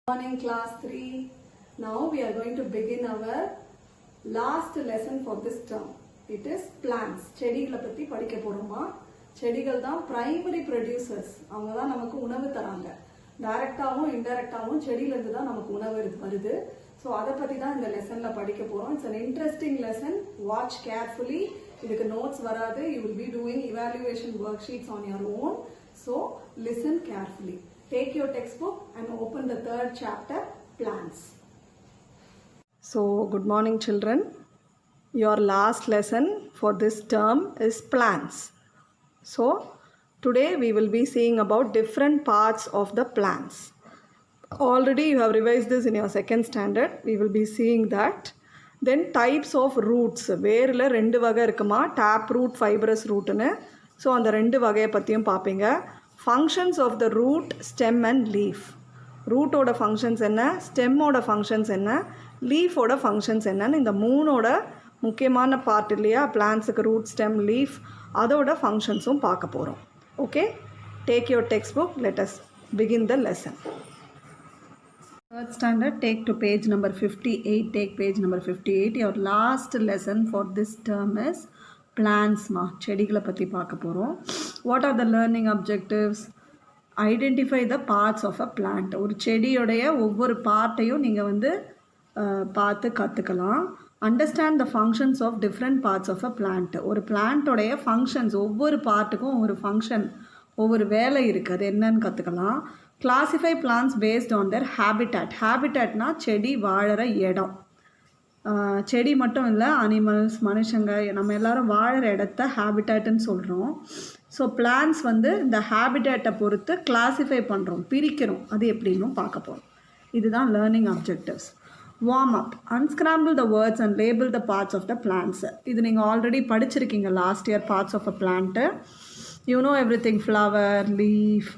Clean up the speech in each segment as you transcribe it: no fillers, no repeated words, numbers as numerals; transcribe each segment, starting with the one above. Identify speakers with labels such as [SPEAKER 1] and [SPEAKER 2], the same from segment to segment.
[SPEAKER 1] Morning class 3. Now we are going to begin our last lesson for this term. It is plants. செடிகளை பத்தி படிக்க போறோமா. செடிகள் தான் primary producers. அவங்க தான் நமக்கு உணவு தராங்க. டைரக்டாவும் இன்டைரக்டாவும் செடியில இருந்து தான் நமக்கு உணவு வருது. So அத பத்தி தான் இந்த லெசன்ல படிக்க போறோம். It's an interesting lesson. Watch carefully. இதுக்கு notes வராது. You will be doing evaluation worksheets on your own. So listen carefully. Take your textbook and open the third chapter, plants. So, good morning children. Your last lesson for this term is plants. So, today we will be seeing about different parts of the plants. Already you have revised this in your second standard. We will be seeing that. Then types of roots. வேரில் ரெண்டு வகை இருக்குமா, tap root, fibrous root னு. So, அந்த ரெண்டு வகையை பற்றியும் பார்ப்பீங்க. Functions of the root, stem and leaf. Root ஓட functions என்ன, stem ஓட functions என்ன, leaf ஓட functions என்னன்னு இந்த மூணோட முக்கியமான பார்ட் இல்லையா, பிளான்ஸுக்கு root, stem, leaf அதோட functionsும் பார்க்க போகிறோம். Okay, take your textbook, let us begin the lesson. Third standard, take to page number 58, take page number 58. Your last lesson for this term is plants ma, செடிகளை பற்றி பார்க்க போகிறோம். What are the learning objectives? Identify the parts of a plant. ஒரு செடியோடைய ஒவ்வொரு பார்ட்டையும் நீங்கள் வந்து பார்த்து கற்றுக்கலாம். Understand the functions of different parts of a plant. ஒரு பிளான்ட்டோடைய ஃபங்க்ஷன்ஸ், ஒவ்வொரு பார்ட்டுக்கும் ஒரு ஃபங்க்ஷன், ஒவ்வொரு வேலை இருக்குது, அது என்னன்னு கற்றுக்கலாம். Classify plants based on their habitat. Habitatனா செடி வாழற இடம். செடி மட்டும் இல்லை, அனிமல்ஸ், மனுஷங்க, நம்ம எல்லோரும் வாழற இடத்த ஹேபிட்டேட்டுன்னு சொல்கிறோம். ஸோ பிளான்ஸ் வந்து இந்த ஹேபிட்டேட்டை பொறுத்து கிளாஸிஃபை பண்ணுறோம், பிரிக்கிறோம். அது எப்படின்னு பார்க்க போகிறோம். இதுதான் learning objectives. Warm up. Unscramble the words and label the parts of the plants. இது நீங்கள் ஆல்ரெடி படிச்சிருக்கீங்க last year, parts of a plant. You know everything, flower, leaf,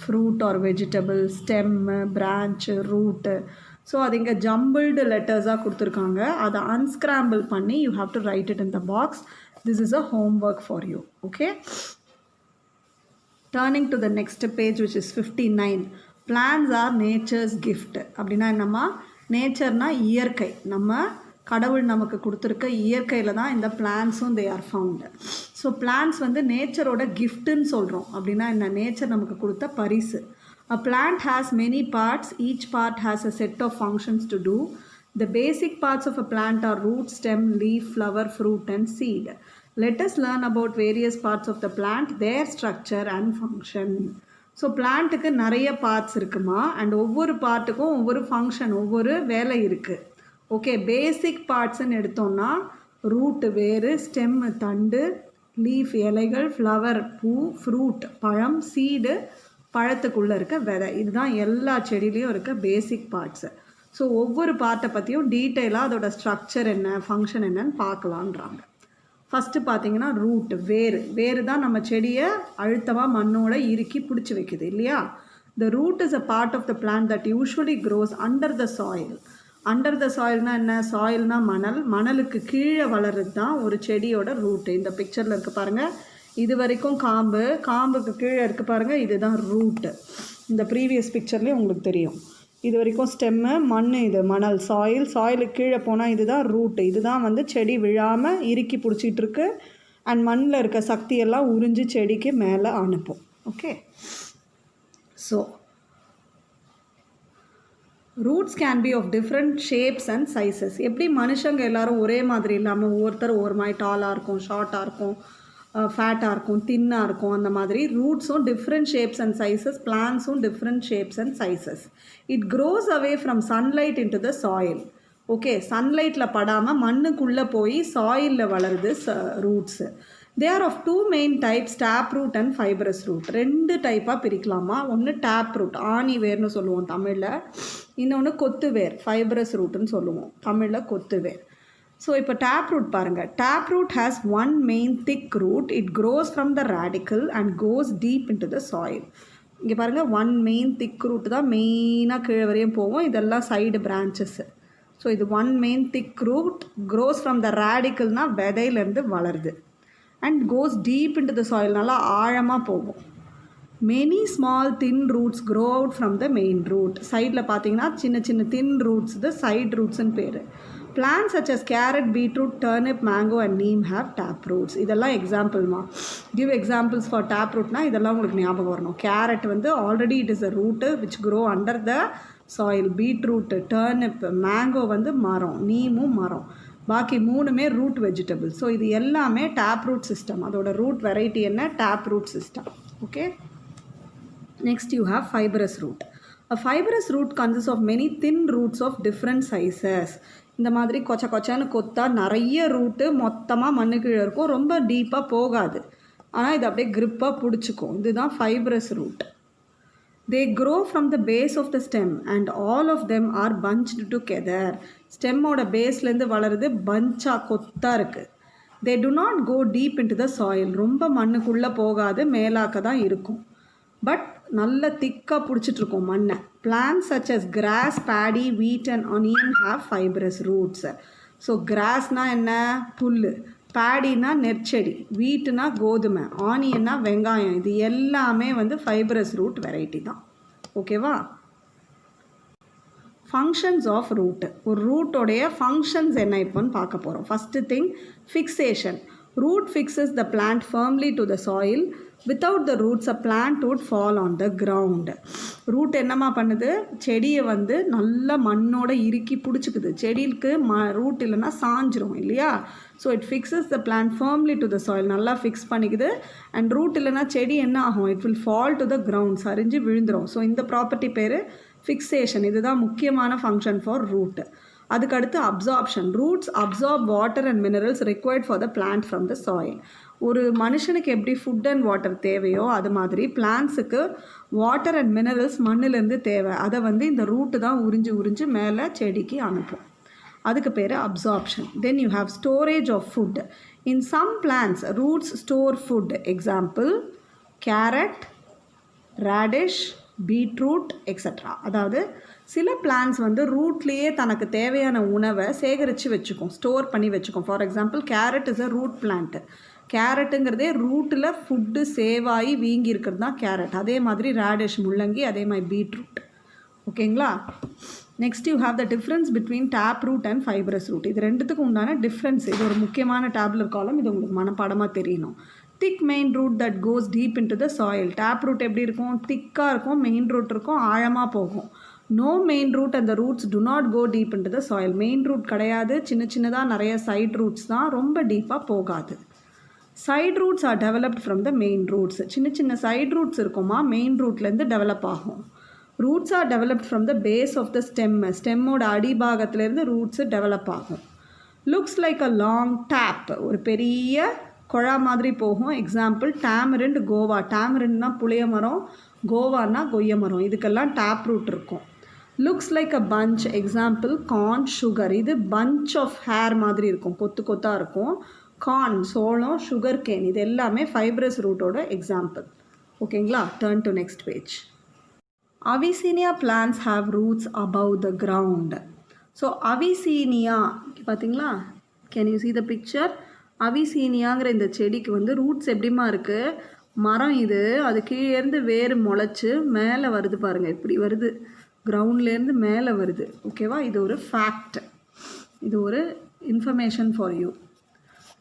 [SPEAKER 1] fruit or vegetable, stem, branch, root. So அது இங்கே jumbled லெட்டர்ஸாக கொடுத்துருக்காங்க. அதை unscramble பண்ணி you have to write it in the box. This is a homework for you. Okay, turning to the next page which is 59. Plants are nature's gift. அப்படின்னா என்னம்மா, நேச்சர்னா இயற்கை, நம்ம கடவுள் நமக்கு கொடுத்துருக்க இயற்கையில் தான் இந்த பிளான்ஸும் they are found. So plants வந்து நேச்சரோட கிஃப்ட்டுன்னு சொல்கிறோம். அப்படின்னா என்ன, நேச்சர் நமக்கு கொடுத்த பரிசு. A plant has many parts. Each part has a set of functions to do. The basic parts of a plant are root, stem, leaf, flower, fruit and seed. Let us learn about various parts of the plant, their structure and function. So பிளான்ட்டுக்கு நிறைய parts இருக்குமா, and ஒவ்வொரு பார்ட்டுக்கும் ஒவ்வொரு function, ஒவ்வொரு வேலை இருக்குது. Okay, பேசிக் பார்ட்ஸ்ன்னு எடுத்தோம்னா route வேறு, stem தண்டு, லீஃப் இலைகள், ஃப்ளவர் பூ, ஃப்ரூட் பழம், சீடு பழத்துக்குள்ளே இருக்க விதை. இதுதான் எல்லா செடியிலையும் இருக்க பேசிக் பார்ட்ஸு. ஸோ ஒவ்வொரு பார்ட்டை பற்றியும் டீட்டெயிலாக அதோட ஸ்ட்ரக்சர் என்ன, ஃபங்க்ஷன் என்னன்னு பார்க்கலான்றாங்க. ஃபஸ்ட்டு பார்த்தீங்கன்னா ரூட், வேறு. வேறு தான் நம்ம செடியை அழுத்தமாக மண்ணோட இறுக்கி பிடிச்சி வைக்குது இல்லையா. The root is a part of the plant that usually grows under the soil. Under the சாயில்னால் என்ன, சாயில்னா மணல், மணலுக்கு கீழே வளர்றது தான் ஒரு செடியோட ரூட்டு. இந்த பிக்சரில் இருக்க பாருங்கள், இது வரைக்கும் காம்பு, காம்புக்கு கீழே இருக்குது பாருங்கள், இதுதான் ரூட்டு. இந்த ப்ரீவியஸ் பிக்சர்லேயும் உங்களுக்கு தெரியும். இது வரைக்கும் ஸ்டெம்மு, மண், இது மணல், சாயில், சாயிலுக்கு கீழே போனால் இதுதான் ரூட்டு. இதுதான் வந்து செடி விழாமல் இறுக்கி பிடிச்சிட்ருக்கு அண்ட் மண்ணில் இருக்க சக்தியெல்லாம் உறிஞ்சி செடிக்கு மேலே அனுப்பும். Okay, so roots can be of different shapes and sizes. எப்படி மனுஷங்க எல்லோரும் ஒரே மாதிரி இல்லாமல் ஒவ்வொருத்தர் ஒரு மாதிரி டாலாக இருக்கும், ஷார்ட்டாக இருக்கும், ஃபேட்டாக இருக்கும், தின்னாக இருக்கும், அந்த மாதிரி ரூட்ஸும் டிஃப்ரெண்ட் ஷேப்ஸ் அண்ட் சைஸஸ், பிளான்ஸும் different shapes and sizes. It grows away from sunlight in to the soil. Okay, சன்லைட்டில் படாமல் மண்ணுக்குள்ளே போய் சாயிலில் வளருது roots. They are of two main types, tap root and fibrous root. ரெண்டு டைப்பாக பிரிக்கலாமா. ஒன்று டேப் ரூட், ஆணி வேர்னு சொல்லுவோம் தமிழில். இன்னொன்று கொத்து வேர், ஃபைபரஸ் ரூட்டுன்னு சொல்லுவோம் தமிழில், கொத்து வேர். ஸோ இப்போ டேப் ரூட் பாருங்கள். Tap root has one main thick root. It grows from the radical and goes deep in to the soil. இங்கே பாருங்கள், ஒன் மெயின் திக் ரூட் தான் மெயினாக கீழே வரையும் போவோம், இதெல்லாம் சைடு பிரான்ச்சஸ்ஸு. ஸோ இது one main thick root, grows from the ரேடிக்கல்னால் விதையிலேருந்து வளருது, and goes deep in to the soil, நல்லா ஆழமாக போகும். many small thin roots grow out from the main root. சைடில் பார்த்தீங்கன்னா சின்ன சின்ன thin roots இது side rootsன்னு பேர். Plants such as carrot, beetroot, turnip, mango and neem have tap roots. இதெல்லாம் எக்ஸாம்பிள்மா. Give examples for tap rootனா இதெல்லாம் உங்களுக்கு ஞாபகம் வரணும். Carrot வந்து already it is a root which grow under the soil. Beetroot, turnip, mango வந்து மரம், நீமும் மரம். பாக்கி மூணுமே ரூட் வெஜிடபிள். ஸோ இது எல்லாமே டேப் ரூட் சிஸ்டம். அதோட ரூட் வெரைட்டி என்ன? Tap root system. Okay. Next you have fibrous root. A fibrous root consists of many thin roots of different sizes. இந்த மாதிரி கொச்ச கொச்சன்னு கொத்தா நிறைய ரூட்டு மொத்தமாக மண்ணுக்கு இருக்கும். ரொம்ப டீப்பாக போகாது, ஆனால் இது அப்படியே grip-ஆக பிடிச்சிக்கும். இதுதான் fibrous root. They grow from the base of the stem and all of them are bunched together. ஸ்டெம்மோட பேஸ்லேருந்து வளருது, பஞ்சாக கொத்தாக இருக்குது. They do not go deep into the soil. ரொம்ப மண்ணுக்குள்ளே போகாது, மேலாக்க தான் இருக்கும். பட் நல்ல திக்காக பிடிச்சிட்ருக்கோம் மண்ணை. Plants such as grass, paddy, wheat and onion have fibrous roots. So கிராஸ்னால் என்ன? புல். பேடினா நெற்செடி, வீட்டுனா கோதுமை, ஆனியன்னா வெங்காயம். இது எல்லாமே வந்து ஃபைபரஸ் ரூட் வெரைட்டி தான். ஓகேவா? Functions of root. ஒரு ரூட்டோடைய ஃபங்க்ஷன்ஸ் என்ன இப்போன்னு பார்க்க போகிறோம். First thing, fixation. Root fixes the plant firmly to the soil. Without the roots, a plant would fall on the ground. Root என்னமா பண்ணுது? செடியை வந்து நல்லா மண்ணோட இறுக்கி பிடிச்சிக்குது. செடிக்கு ரூட் இல்லைன்னா சாஞ்சிரும் இல்லையா? So it fixes the plant firmly to the soil. நல்லா ஃபிக்ஸ் பண்ணிக்குது. அண்ட் ரூட் இல்லைன்னா செடி என்ன ஆகும்? It will fall to the ground, சரிஞ்சு விழுந்துடும். ஸோ இந்த ப்ராப்பர்ட்டி பேர் ஃபிக்ஸேஷன். இதுதான் முக்கியமான ஃபங்க்ஷன் ஃபார் ரூட். அதுக்கடுத்து absorption. Roots absorb water and minerals required for the plant from the soil. ஒரு மனுஷனுக்கு எப்படி ஃபுட் அண்ட் வாட்டர் தேவையோ அது மாதிரி பிளான்ட்ஸுக்கு வாட்டர் அண்ட் மினரல்ஸ் மண்ணிலேருந்து தேவை. அதை வந்து இந்த ரூட்டு தான் உறிஞ்சு மேலே செடிக்கு அனுப்பும். அதுக்கு பேர் absorption. Then you have storage of food. In some plants roots store food. Example carrot, radish, beetroot extra. அதாவது சில பிளான்ட்ஸ் வந்து ரூட்லேயே தனக்கு தேவையான உணவை சேகரித்து வச்சுக்கும், ஸ்டோர் பண்ணி வச்சுக்கும். For example carrot is a root plant. கேரட்டுங்கிறதே ரூட்டில் ஃபுட்டு சேவ் ஆகி வீங்கி இருக்கிறது தான் கேரட். அதே மாதிரி ரேடிஷ் முள்ளங்கி, அதே மாதிரி பீட்ரூட். ஓகேங்களா? Next you have the difference between tap root and fibrous root. இது ரெண்டுத்துக்கும் உண்டான டிஃப்ரென்ஸ். இது ஒரு முக்கியமான டேப்லர் காலம். இது உங்களுக்கு மனப்பாடமாக தெரியணும். Thick main root that goes deep in to the soil. Tap root எப்படி இருக்கும்? திக்காக இருக்கும். மெயின் ரூட் இருக்கும், ஆழமாக போகும். No main root and the roots do not go deep in to the soil. Main root கிடையாது, சின்னதாக நிறைய சைட் ரூட்ஸ் தான், ரொம்ப டீப்பாக போகாது. Side roots are developed from the main roots. சின்ன சைட் ரூட்ஸ் இருக்குமா, மெயின் ரூட்லேருந்து டெவலப் ஆகும். Roots are developed from the base of the stem. ஸ்டெம்மோட அடிபாகத்திலேருந்து ரூட்ஸு டெவலப் ஆகும். Looks like a long tape. ஒரு பெரிய குழா மாதிரி போகும். Example tamarind, Goa. டேமரிண்ட்னா புளிய மரம், கோவானா கொய்ய மரம். இதுக்கெல்லாம் டேப் ரூட் இருக்கும். Looks like a bunch. Example corn, sugar. இது பஞ்ச் ஆஃப் ஹேர் மாதிரி இருக்கும், கொத்தாக இருக்கும். கார்ன் சோளம், சுகர் கேன். இது எல்லாமே ஃபைப்ரஸ் ரூட்டோட எக்ஸாம்பிள். ஓகேங்களா? Turn to next page. Avicennia plants have roots above the ground. So avicennia பார்த்தீங்களா? Can you see the picture? அவிசீனியாங்கிற இந்த செடிக்கு வந்து ரூட்ஸ் எப்படிமா இருக்குது? மரம் இது, அது கீழேருந்து வேறு முளைச்சி மேலே வருது பாருங்கள். இப்படி வருது, கிரவுண்ட்லேருந்து மேலே வருது. ஓகேவா? இது ஒரு ஃபேக்ட், இது ஒரு information for you.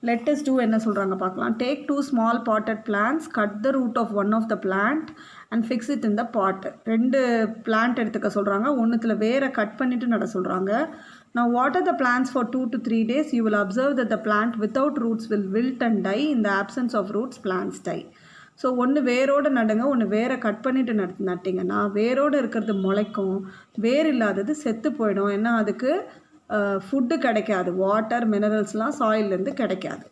[SPEAKER 1] Let us do என்ன சொல்கிறாங்க பார்க்கலாம். Take 2 small potted plants, cut the root of one of the plant and fix it in the pot. 2 plant எடுத்துக்க சொல்கிறாங்க. ஒன்றுத்தில் வேரை கட் பண்ணிவிட்டு நட சொல்கிறாங்க. Now water the plants for 2 to 3 days. You will observe that the plant without roots will wilt and die. In the absence of roots, plants die. So ஒன்று வேரோடு நடுங்க, ஒன்று வேரை கட் பண்ணிவிட்டு நட்டிங்கன்னா வேரோடு இருக்கிறது முளைக்கும், வேர் இல்லாதது செத்து போயிடும். ஏன்னா அதுக்கு ஃபுட்டு கிடைக்காது, வாட்டர் மினரல்ஸ்லாம் சாயிலேருந்து கிடைக்காது.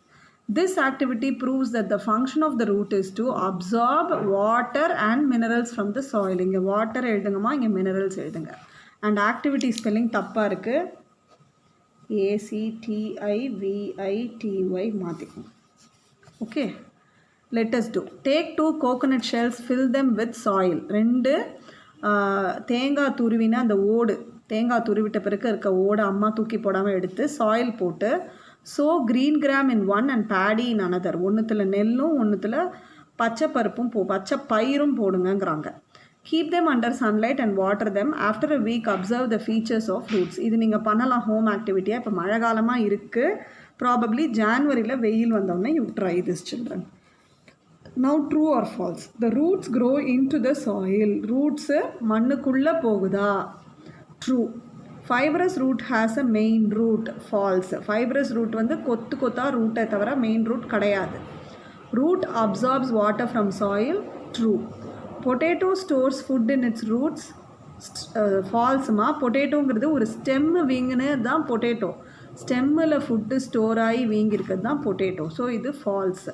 [SPEAKER 1] This activity proves that the function of the root is to absorb water and minerals from the soil. இங்கே வாட்டர் எழுதுங்கம்மா, இங்கே மினரல்ஸ் எழுதுங்க. அண்ட் ஆக்டிவிட்டி ஸ்பெல்லிங் தப்பாக இருக்குது. ACTIVITY மாற்றிக்கும். Okay, let us do. Take 2 coconut shells, fill them with soil. 2 தேங்காய் துருவினா அந்த ஓடு, தேங்காய் துருவிட்ட பிறகு இருக்க ஓடை அம்மா தூக்கி போடாமல் எடுத்து சாயில் போட்டு, sow green gram in one and paddy in another. ஒன்றுத்தில் நெல்லும் ஒன்றுத்தில்
[SPEAKER 2] பச்சை பருப்பும் பச்சை பயிரும் போடுங்கங்கிறாங்க. Keep them under sunlight and water them. After a week observe the features of roots. இது நீங்கள் பண்ணலாம் ஹோம் ஆக்டிவிட்டியாக. இப்போ மழை காலமாக இருக்குது, ப்ராபப்ளி ஜான்வரியில் வெயில் வந்தோடனே you try this children. Now true or false? The roots grow into the soil. Roots மண்ணுக்குள்ளே போகுதா? True. Fibrous root has a main root. False. Fibrous root வந்து கொத்து கொத்தா ரூட்டை தவிர மெயின் ரூட் கிடையாது. Root absorbs water from soil. True. Potato stores food in its roots. Falseமா. பொட்டேட்டோங்கிறது ஒரு stem வீங்குன்னு தான் பொட்டேட்டோ. ஸ்டெம்மில் ஃபுட்டு ஸ்டோர் ஆகி வீங்கிருக்கிறது தான் பொட்டேட்டோ. ஸோ இது falls.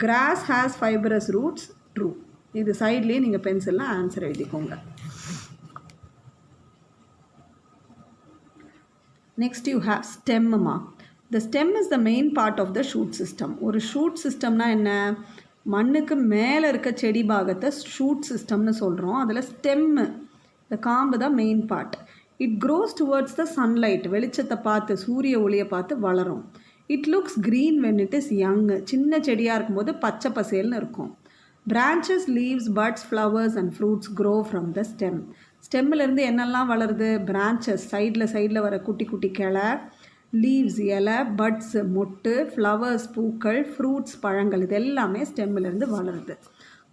[SPEAKER 2] Grass has fibrous roots. True. இது சைட்லேயே நீங்கள் பென்சிலில் ஆன்சர் எழுதிக்கோங்க. Next you have stem. The stem is the main part of the shoot system. ஒரு ஷூட் சிஸ்டம்னா என்ன? மண்ணுக்கு மேலே இருக்க செடி பாகத்தை ஷூட் சிஸ்டம்னு சொல்கிறோம். அதில் ஸ்டெம்மு, இந்த காம்பு தான் main part. It grows towards the sunlight. வெளிச்சத்தை பார்த்து, சூரிய ஒளியை பார்த்து வளரும். It looks green when it is young. சின்ன செடியாக இருக்கும்போது பச்சை பசேல்னு இருக்கும். Branches, leaves, buds, flowers and fruits grow from the stem. ஸ்டெம்மிலேருந்து என்னெல்லாம் வளருது? பிரான்ச்சஸ், சைடில் வர குட்டி குட்டி கிளை, லீவ்ஸ் இலை, பட்ஸ் மொட்டு, ஃப்ளவர்ஸ் பூக்கள், ஃப்ரூட்ஸ் பழங்கள், இது எல்லாமே ஸ்டெம்மிலேருந்து வளருது.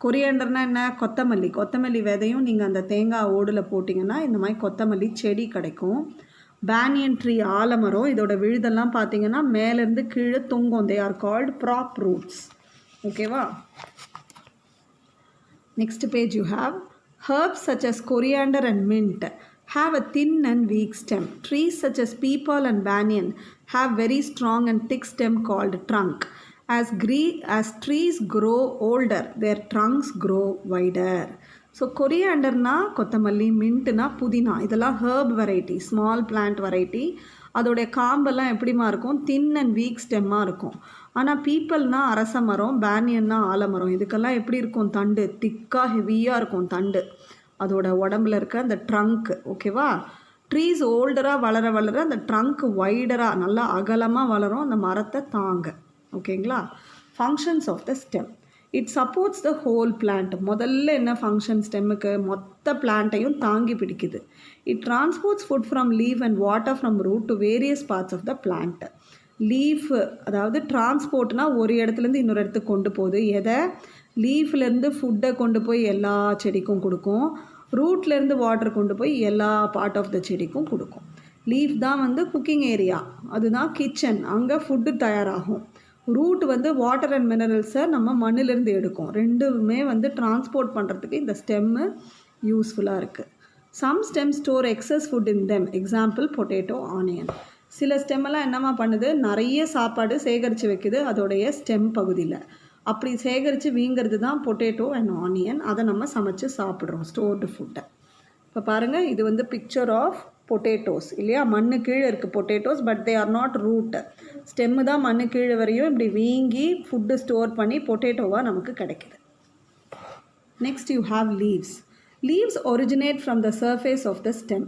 [SPEAKER 2] கொரியாண்டர்னால் என்ன? கொத்தமல்லி விதையும் நீங்கள் அந்த தேங்காய் ஓடில் போட்டிங்கன்னா இந்த மாதிரி கொத்தமல்லி செடி கிடைக்கும். பேனியன் ட்ரீ, ஆலமரம், இதோட விழுதெல்லாம் பார்த்தீங்கன்னா மேலேருந்து கீழே தொங்கும். They are called prop roots. ஓகேவா? Next page you have herbs such as coriander and mint have a thin and weak stem. Trees such as peepal and banyan have very strong and thick stem called trunk. As trees grow older, their trunks grow wider. So கொரியாண்டர்னா கொத்தமல்லி, மின்ட்னா புதினா, இதெல்லாம் herb variety, small plant variety. அதோடைய காம்பெல்லாம் எப்படிமா இருக்கும்? தின் and week ஸ்டெம்மாக இருக்கும். ஆனால் பீப்பிள்னா அரச மரம், பேனியன்னா ஆலமரம், இதுக்கெல்லாம் எப்படி இருக்கும்? தண்டு திக்காக ஹெவியாக இருக்கும் தண்டு, அதோட உடம்புல இருக்க அந்த ட்ரங்க். ஓகேவா? ட்ரீஸ் ஓல்டராக வளர அந்த ட்ரங்க் வைடராக நல்லா அகலமாக வளரும், அந்த மரத்தை தாங்க. ஓகேங்களா? Functions of the stem. It supports the whole plant. முதல்ல என்ன ஃபங்க்ஷன் ஸ்டெம்முக்கு? மொத்த பிளான்ட்டையும் தாங்கி பிடிக்குது. It transports food from leaf and water from root to various parts of the plant. Leaf, அதாவது டிரான்ஸ்போர்ட்னா ஒரு இடத்துலேருந்து இன்னொரு இடத்துக்கு கொண்டு போகுது. எதை? லீஃப்லேருந்து ஃபுட்டை கொண்டு போய் எல்லா செடிக்கும் கொடுக்கும். ரூட்லேருந்து வாட்டர் கொண்டு போய் எல்லா பார்ட் ஆஃப் த செடிக்கும் கொடுக்கும். லீஃப் தான் வந்து குக்கிங் ஏரியா, அதுதான் கிச்சன், அங்கே ஃபுட்டு தயாராகும். ரூட் வந்து வாட்டர் அண்ட் மினரல்ஸை நம்ம மண்ணிலேருந்து எடுக்கும். ரெண்டுமே வந்து டிரான்ஸ்போர்ட் பண்ணுறதுக்கு இந்த ஸ்டெம்மு யூஸ்ஃபுல்லாக இருக்குது. Some stem store excess food in them. Example potato, onion. சில ஸ்டெம்மெல்லாம் என்னமா பண்ணுது? நிறைய சாப்பாடு சேகரித்து வைக்குது அதோடைய ஸ்டெம் பகுதியில். அப்படி சேகரித்து வீங்கிறது தான் பொட்டேட்டோ அண்ட் ஆனியன். அதை நம்ம சமைச்சு சாப்பிட்றோம், ஸ்டோர்டு ஃபுட்டை. இப்போ பாருங்கள், இது வந்து பிக்சர் ஆஃப் பொட்டேட்டோஸ் இல்லையா? மண்ணு கீழே இருக்குது potatoes, but they are not root. Stem தான் மண்ணு கீழே வரையும் இப்படி வீங்கி ஃபுட்டு ஸ்டோர் பண்ணி பொட்டேட்டோவாக நமக்கு கிடைக்குது. Next you have leaves. Leaves originate from the surface of the stem.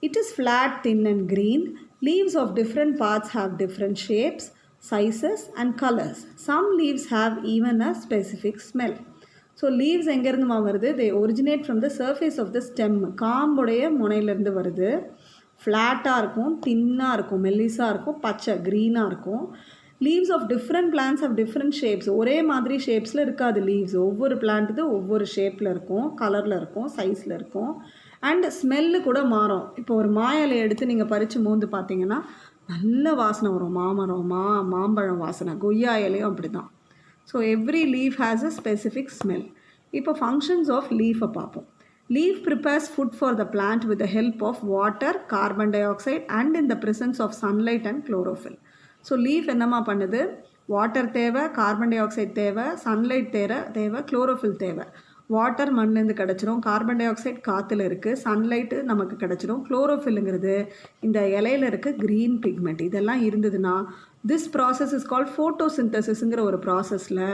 [SPEAKER 2] It is flat, thin and green. Leaves of different parts have different shapes, sizes and colors. Some leaves have even a specific smell. So leaves எங்கேருந்து வருது? They originate from the surface of the stem. காம்புடைய முனையிலேருந்து வருது. ஃப்ளாட்டாக இருக்கும், தின்னாக இருக்கும், மெல்லிஸாக இருக்கும், பச்சை க்ரீனாக இருக்கும். Leaves of different plants of different shapes. ஒரே மாதிரி ஷேப்ஸில் இருக்காது லீவ்ஸ். ஒவ்வொரு பிளான்ட்டுது ஒவ்வொரு ஷேப்பில் இருக்கும், கலரில் இருக்கும், சைஸில் இருக்கும். அண்ட் ஸ்மெல்லு கூட மாறும். இப்போ ஒரு மாயிலை எடுத்து நீங்கள் பறித்து மோந்து பார்த்தீங்கன்னா நல்ல வாசனை வரும். மாமரம், மாம்பழம் வாசனை. கொய்யா இலையும் அப்படி தான். So every leaf has a specific smell. இப்போ ஃபங்க்ஷன்ஸ் ஆஃப் லீஃபை பார்ப்போம். Leaf prepares food for the plant with the help of water, carbon dioxide and in the presence of sunlight and chlorophyll. So leaf என்னம்மா பண்ணுது? Water தேவை, carbon di oxide தேவை, sunlight தேவை, chlorophyll தேவை. Water மண்ணிலேருந்து கிடச்சிரும், carbon di oxide காற்றுல இருக்குது, sunlight நமக்கு கிடச்சிரும். குளோரோஃபில்லுங்கிறது இந்த இலையில் இருக்க க்ரீன் பிக்மெண்ட். இதெல்லாம் இருந்ததுன்னா திஸ் ப்ராசஸ் இஸ் கால்ட் ஃபோட்டோசிந்தசிஸ்ங்கிற ஒரு ப்ராசஸில்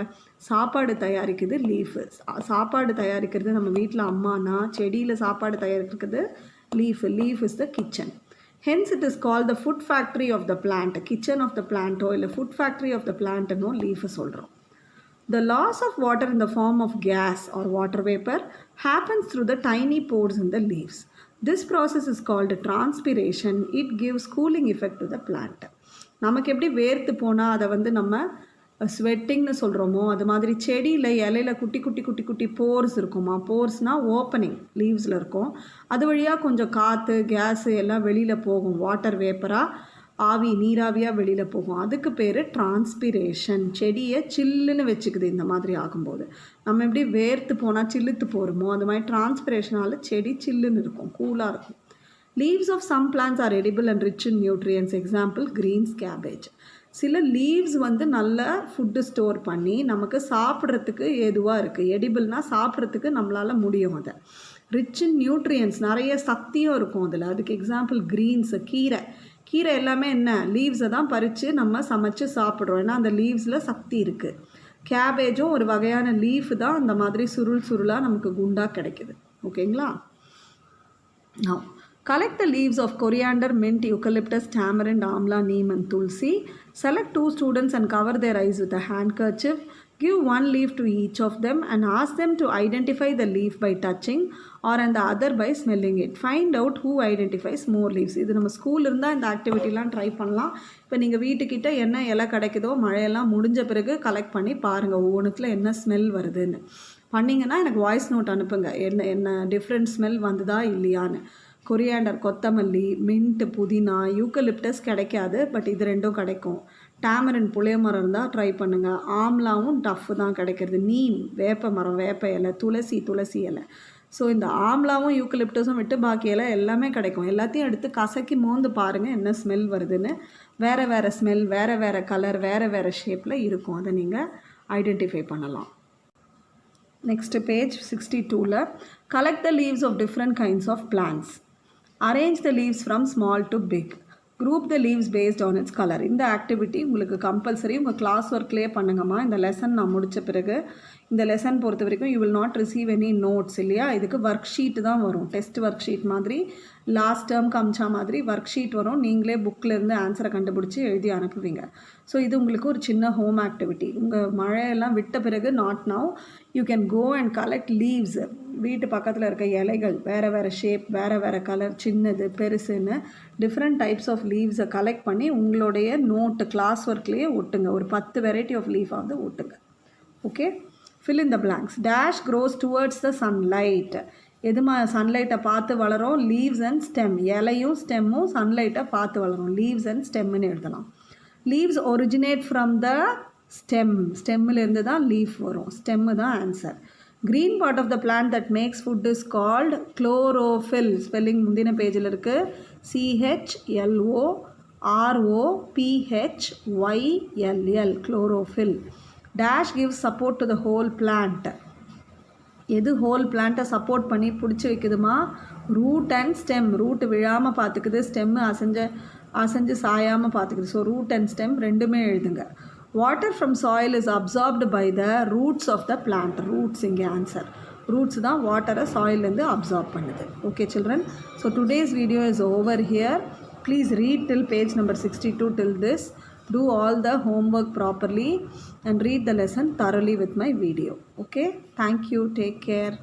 [SPEAKER 2] சாப்பாடு தயாரிக்குது லீஃபு. சாப்பாடு தயாரிக்கிறது நம்ம வீட்டில் அம்மானா, செடியில் சாப்பாடு தயாரிக்கிறது leaf. Leaf is the kitchen. Hence it is called the food factory of the plant. Kitchen of the plant ஓ இல்லை food factory of the plant என்னோ லீஃபை சொல்கிறோம். The loss of water in the form of gas or water vapor happens through the tiny pores in the leaves. This process is called transpiration. It gives cooling effect to the plant. நமக்கு எப்படி வேர்த்து போனால் அதை வந்து நம்ம ஸ்வெட்டிங்னு சொல்கிறோமோ அது மாதிரி செடியில் இலையில் குட்டி குட்டி குட்டி குட்டி போர்ஸ் இருக்குமா. போர்ஸ்னால் ஓப்பனிங் லீவ்ஸில் இருக்கும். அது வழியாக கொஞ்சம் காற்று கேஸு எல்லாம் வெளியில் போகும். வாட்டர் வேப்பராக ஆவி நீராவியாக வெளியில் போகும். அதுக்கு பேர் டிரான்ஸ்பிரேஷன். செடியை சில்லுன்னு வச்சுக்குது இந்த மாதிரி ஆகும்போது. நம்ம எப்படி வேர்த்து போனால் சில்லுத்து போகிறோமோ அது மாதிரி டிரான்ஸ்பிரேஷனால் செடி சில்லுன்னு இருக்கும், கூலாக இருக்கும். Leaves of some plants are edible and rich in nutrients. Example greens, cabbage. சில லீவ்ஸ் வந்து நல்ல ஃபுட்டு ஸ்டோர் பண்ணி நமக்கு சாப்பிட்றதுக்கு ஏதுவாக இருக்குது. எடிபிள்னால் சாப்பிட்றதுக்கு நம்மளால் முடியும். அதை ரிச் இன் நியூட்ரியன்ஸ், நிறைய சக்தியும் இருக்கும் அதில். அதுக்கு எக்ஸாம்பிள் கிரீன்ஸு, கீரை எல்லாமே என்ன, லீவ்ஸை தான் பறித்து நம்ம சமைச்சு சாப்பிட்றோம். ஏன்னா அந்த லீவ்ஸில் சக்தி இருக்குது. கேபேஜும் ஒரு வகையான லீஃப் தான், அந்த மாதிரி சுருளாக நமக்கு குண்டாக கிடைக்குது. ஓகேங்களா? Now, collect the leaves of coriander, mint, eucalyptus, tamarind, amla, neem and tulsi. Select 2 students and cover their eyes with a handkerchief. Give 1 leaf to each of them and ask them to identify the leaf by touching or and the other by smelling it. Find out who identifies more leaves. இது நம்ம school இருந்தால் இந்த ஆக்டிவிட்டிலாம் try பண்ணலாம். இப்போ நீங்கள் வீட்டுக்கிட்ட என்ன இலை கிடைக்குதோ மழையெல்லாம் முடிஞ்ச பிறகு கலெக்ட் பண்ணி பாருங்கள் ஒவ்வொன்றுத்துல என்ன ஸ்மெல் வருதுன்னு. பண்ணிங்கன்னா எனக்கு வாய்ஸ் நோட் அனுப்புங்க, என்ன டிஃப்ரெண்ட் ஸ்மெல் வந்ததா இல்லையான்னு. கொரியாண்டர் கொத்தமல்லி, மின்ட், புதினா, யூக்கலிப்டஸ் கிடைக்காது, பட் இது ரெண்டும் கிடைக்கும். டேமரின் புளிய மரம் இருந்தால் ட்ரை பண்ணுங்கள். ஆம்லாவும் டஃப்பு தான் கிடைக்கிறது. நீம் வேப்ப மரம், வேப்ப இலை, துளசி இலை. ஸோ இந்த ஆம்லாவும் யூக்கலிப்டஸும் விட்டு பாக்கி இலை எல்லாமே கிடைக்கும். எல்லாத்தையும் எடுத்து கசக்கி மோந்து பாருங்கள் என்ன ஸ்மெல் வருதுன்னு. வேறு ஸ்மெல், வேறு கலர், வேறு ஷேப்பில் இருக்கும். அதை நீங்கள் ஐடென்டிஃபை பண்ணலாம். Next page 62ல collect the leaves of different kinds of plants. Arrange the leaves from small to big. Group the leaves based on its color. இந்த ஆக்டிவிட்டி உங்களுக்கு கம்பல்சரி உங்கள் கிளாஸ் ஒர்க்லேயே பண்ணுங்கம்மா. இந்த லெசன் நான் முடித்த பிறகு, இந்த லெசன் பொறுத்த வரைக்கும் you will not receive any notes இல்லையா. இதுக்கு ஒர்க் ஷீட் தான் வரும். டெஸ்ட் ஒர்க் ஷீட் மாதிரி லாஸ்ட் டேர்ம் காமிச்சா மாதிரி ஒர்க் ஷீட் வரும். நீங்களே புக்கில் இருந்து ஆன்சரை கண்டுபிடிச்சி எழுதி அனுப்புவீங்க. ஸோ இது உங்களுக்கு ஒரு சின்ன ஹோம் ஆக்டிவிட்டி. உங்கள் மழையெல்லாம் விட்ட பிறகு not now you can go and collect leaves. வீட்டு பக்கத்தில் இருக்க இலைகள் வேறு ஷேப், வேறு கலர், சின்னது பெருசுன்னு டிஃப்ரெண்ட் டைப்ஸ் ஆஃப் லீவ்ஸை கலெக்ட் பண்ணி உங்களுடைய நோட்டு கிளாஸ் ஒர்க்லேயே ஒட்டுங்க. ஒரு 10 வெரைட்டி ஆஃப் லீஃபாவது ஒட்டுங்க. Okay, fill in the blanks. Dash grows towards the sunlight. எதுமா சன்லைட்டை பார்த்து வளரும்? Leaves and stem. இலையும் ஸ்டெம்மும் சன்லைட்டை பார்த்து வளரும். லீவ்ஸ் அண்ட் ஸ்டெம்முன்னு எழுதலாம். Leaves originate from the stem. ஸ்டெம்மிலேருந்து தான் லீஃப் வரும். ஸ்டெம்மு தான் answer. Green part of the plant that makes food is called chlorophyll. Spelling முந்தின பேஜில் இருக்குது. CHLOROPHYLL. chlorophyll. Dash gives support to the whole plant. எது ஹோல் பிளான்ட்டை சப்போர்ட் பண்ணி பிடிச்சி வைக்குதுமா? Root and stem. ரூட் விழாமல் பார்த்துக்குது, ஸ்டெம்மு அசைஞ்சு சாயாமல் பார்த்துக்குது. ஸோ ரூட் அண்ட் ஸ்டெம் ரெண்டுமே எழுதுங்க. Water from soil is absorbed by the roots of the plant. Roots இங்கே ஆன்சர். ரூட்ஸ் தான் வாட்டரை சாயிலேருந்து அப்சார்ப் பண்ணுது. Okay children, so today's video is over here. Please read till page number 62 till this. Do all the homework properly and read the lesson thoroughly with my video. Okay, thank you, take care.